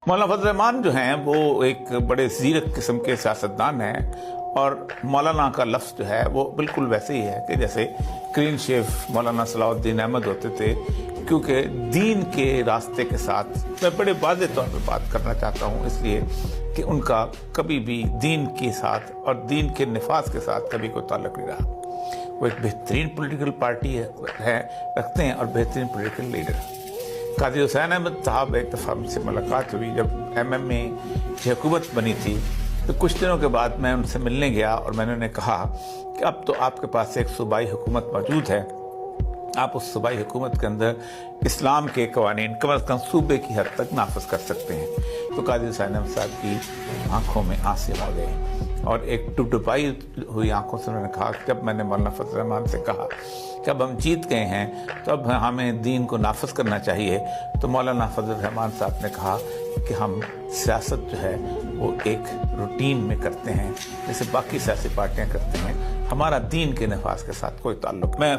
مولانا فضل الرحمان جو ہیں وہ ایک بڑے زیرک قسم کے سیاستدان ہیں، اور مولانا کا لفظ جو ہے وہ بالکل ویسے ہی ہے کہ جیسے کلین شیف مولانا صلاح الدین احمد ہوتے تھے، کیونکہ دین کے راستے کے ساتھ میں بڑے واضح طور پر بات کرنا چاہتا ہوں، اس لیے کہ ان کا کبھی بھی دین کے ساتھ اور دین کے نفاذ کے ساتھ کبھی کوئی تعلق نہیں رہا۔ وہ ایک بہترین پولیٹیکل پارٹی ہے رکھتے ہیں اور بہترین پولیٹیکل لیڈر۔ قاضی حسین احمد صاحب ایک دفعہ مجھ سے ملاقات ہوئی جب ایم میں حکومت بنی تھی، تو کچھ دنوں کے بعد میں ان سے ملنے گیا اور میں نے انہیں کہا کہ اب تو آپ کے پاس ایک صوبائی حکومت موجود ہے، آپ اس صوبائی حکومت کے اندر اسلام کے قوانین کم از کم صوبے کی حد تک نافذ کر سکتے ہیں۔ تو قاضی حسین احمد صاحب کی آنکھوں میں آنسو آ گئے اور ایک ٹپٹپائی ہوئی آنکھوں سے انہوں نے کہا کہ جب میں نے مولانا فضل الرحمان سے کہا کہ اب ہم جیت گئے ہیں تو اب ہمیں دین کو نافذ کرنا چاہیے، تو مولانا فضل الرحمان صاحب نے کہا کہ ہم سیاست جو ہے وہ ایک روٹین میں کرتے ہیں جیسے باقی سیاسی پارٹیاں کرتے ہیں، ہمارا دین کے نفاذ کے ساتھ کوئی تعلق نہیں۔